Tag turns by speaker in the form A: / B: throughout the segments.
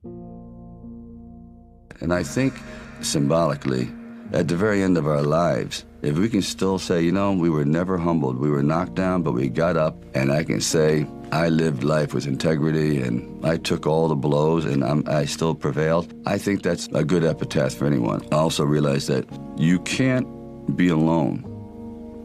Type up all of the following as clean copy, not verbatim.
A: And I think symbolically, at the very end of our lives, if we can still say, you know, we were never humbled, we were knocked down, but we got up, and I can say, I lived life with integrity, and I took all the blows, and I still prevailed, I think that's a good epitaph for anyone. I also realize that you can't be alone.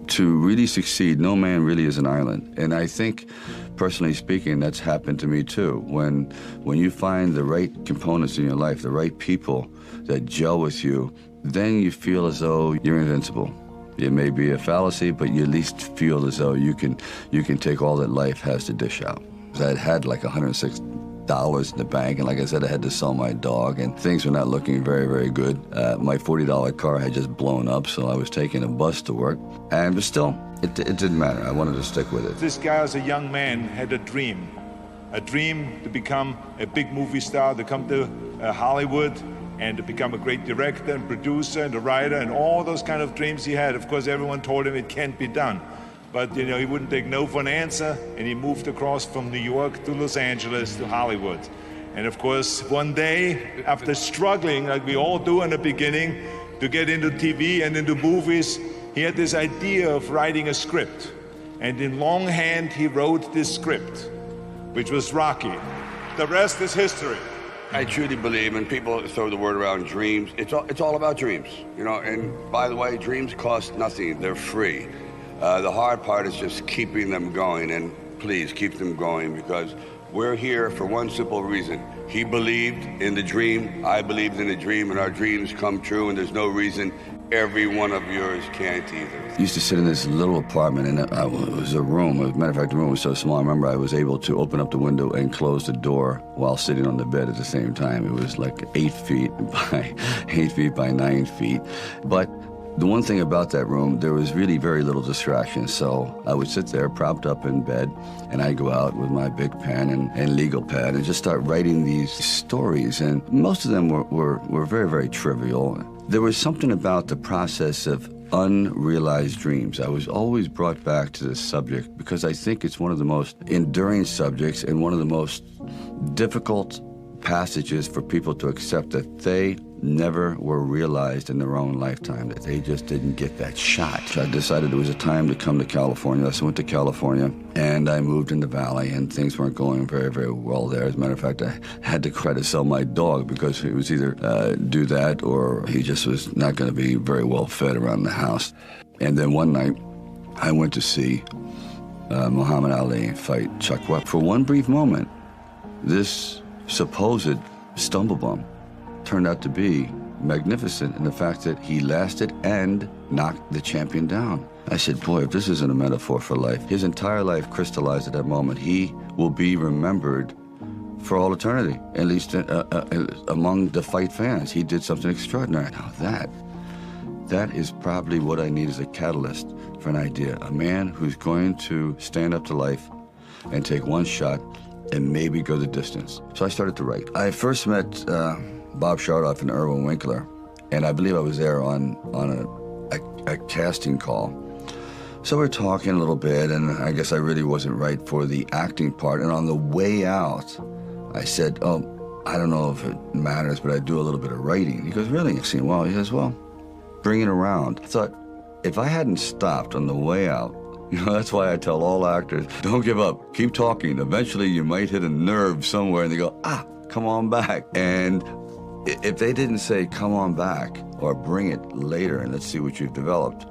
A: To really succeed, no man really is an island. And I think, personally speaking, that's happened to me too. When you find the right components in your life, the right people that gel with you, then you feel as though you're invincible. It may be a fallacy, but you at least feel as though you can take all that life has to dish out. I had like $106 in the bank, and like I said, I had to sell my dog, and things were not looking very, very good. My $40 car had just blown up, so I was taking a bus to work, but still, it didn't matter. I wanted to stick with it.
B: This guy, as a young man, had a dream to become a big movie star, to come to Hollywood, and to become a great director and producer and a writer, and all those kind of dreams he had. Of course, everyone told him it can't be done. But, you know, he wouldn't take no for an answer, and he moved across from New York to Los Angeles to Hollywood. And of course, one day, after struggling, like we all do in the beginning, to get into TV and into movies, he had this idea of writing a script. And in longhand, he wrote this script, which was Rocky. The rest is history.
C: I truly believe, and people throw the word around dreams, it's all about dreams, you know, and by the way, dreams cost nothing, they're free. The hard part is just keeping them going, and please keep them going, because we're here for one simple reason. He believed in the dream, I believed in the dream, and our dreams come true, and there's no reason every one of yours can't either.
A: I used to sit in this little apartment, and it was a room. As a matter of fact, the room was so small, I remember I was able to open up the window and close the door while sitting on the bed at the same time. It was like 8 feet by 8 feet by 9 feet. But the one thing about that room, there was really very little distraction. So I would sit there propped up in bed, and I'd go out with my big pen and legal pad and just start writing these stories. And most of them were very, very trivial. There was something about the process of unrealized dreams. I was always brought back to this subject because I think it's one of the most enduring subjects and one of the most difficult passages for people to accept, that they never were realized in their own lifetime, that they just didn't get that shot. So I decided it was a time to come to California. So I went to California, and I moved in the Valley, and things weren't going very, very well there. As a matter of fact, I had to try to sell my dog because it was either do that or he just was not going to be very well fed around the house. And then one night, I went to see Muhammad Ali fight Chuck Webb. For one brief moment, this supposed stumblebum turned out to be magnificent in the fact that he lasted and knocked the champion down. I said, boy, if this isn't a metaphor for life, his entire life crystallized at that moment. He will be remembered for all eternity, at least among the fight fans. He did something extraordinary. Now that is probably what I need as a catalyst for an idea. A man who's going to stand up to life and take one shot and maybe go the distance. So I started to write. I first met Bob Shardoff and Irwin Winkler, and I believe I was there on a casting call. So we're talking a little bit, and I guess I really wasn't right for the acting part. And on the way out, I said, oh, I don't know if it matters, but I do a little bit of writing. He goes, really? I said, well, he says, well, bring it around. I thought, if I hadn't stopped on the way out, you know, that's why I tell all actors, don't give up, keep talking. Eventually you might hit a nerve somewhere and they go, come on back. And if they didn't say, come on back, or bring it later and let's see what you've developed,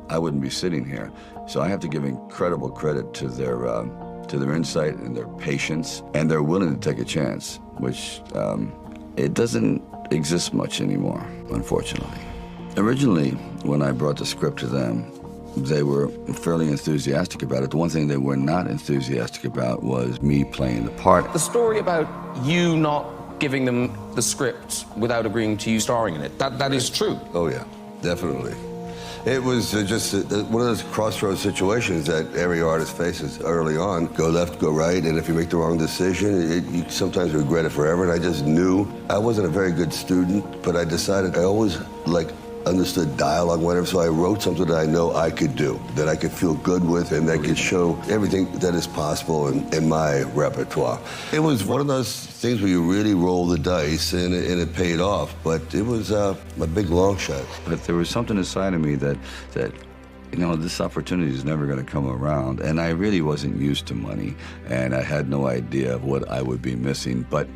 A: I wouldn't be sitting here. So I have to give incredible credit to their insight and their patience, and they're willing to take a chance, which it doesn't exist much anymore, unfortunately. Originally, when I brought the script to them, they were fairly enthusiastic about it. The one thing they were not enthusiastic about was me playing the part.
D: The story about you not giving them the script without agreeing to you starring in it, that is true.
C: Oh yeah, definitely. It was just one of those crossroads situations that every artist faces early on. Go left, go right, and if you make the wrong decision, you sometimes regret it forever. And I just knew I wasn't a very good student, but I decided I always understood dialogue, whatever, so I wrote something that I know I could do, that I could feel good with, and that could show everything that is possible in my repertoire. It was one of those things where you really roll the dice, and it paid off, but it was a big long shot.
A: But there was something inside of me that you know, this opportunity is never going to come around. And I really wasn't used to money, and I had no idea of what I would be missing. But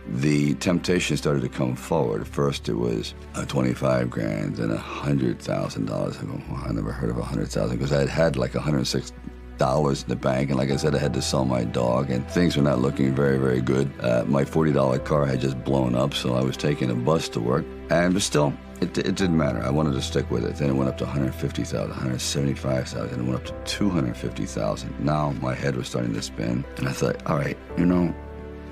A: the temptation started to come forward. First, it was 25 grand and $100,000. I go, well, I never heard of 100,000 because I had like $106 in the bank, and like I said, I had to sell my dog, and things were not looking very, very good. My $40 car had just blown up, so I was taking a bus to work, but still, it didn't matter. I wanted to stick with it. Then it went up to 150,000, 175,000, and it went up to 250,000. Now my head was starting to spin, and I thought, all right, you know,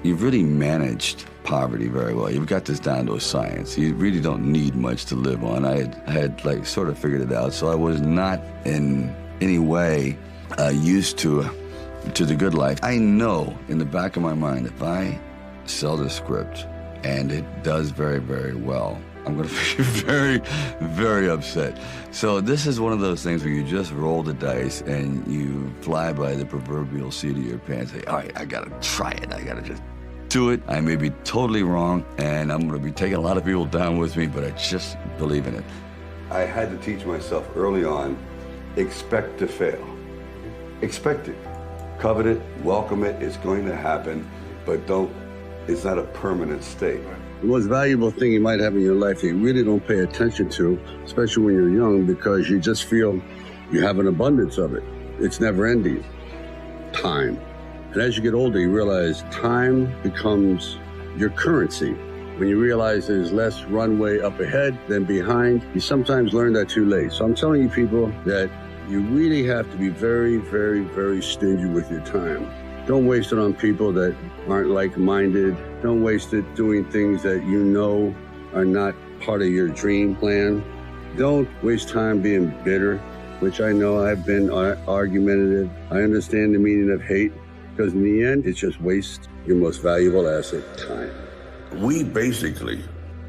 A: you've really managed poverty very well. You've got this down to a science. You really don't need much to live on. I had like sort of figured it out, so I was not in any way used to the good life. I know in the back of my mind, if I sell the script and it does very, very well, I'm going to be very, very upset. So this is one of those things where you just roll the dice and you fly by the proverbial seat of your pants. Say, all right, I got to try it. I got to just do it. I may be totally wrong, and I'm going to be taking a lot of people down with me, but I just believe in it.
C: I had to teach myself early on, expect to fail. Expect it. Covet it, welcome it, it's going to happen, but it's not a permanent state. The most valuable thing you might have in your life that you really don't pay attention to, especially when you're young, because you just feel you have an abundance of it. It's never ending. Time. And as you get older, you realize time becomes your currency. When you realize there's less runway up ahead than behind, you sometimes learn that too late. So I'm telling you people that you really have to be very, very, very stingy with your time. Don't waste it on people that aren't like-minded. Don't waste it doing things that you know are not part of your dream plan. Don't waste time being bitter, which I know I've been argumentative. I understand the meaning of hate, because in the end, it's just waste your most valuable asset, time. We basically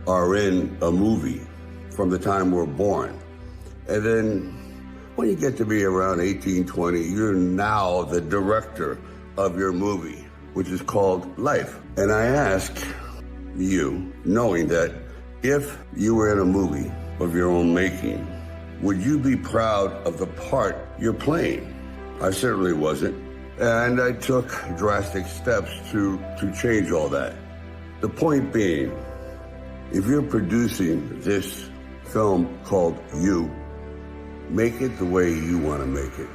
C: are in a movie from the time we're born. And then when you get to be around 18, 20, you're now the director of your movie, which is called life. And I ask you, knowing that if you were in a movie of your own making, would you be proud of the part you're playing? I certainly wasn't. And I took drastic steps to change all that. The point being, if you're producing this film called You, make it the way you want to make it.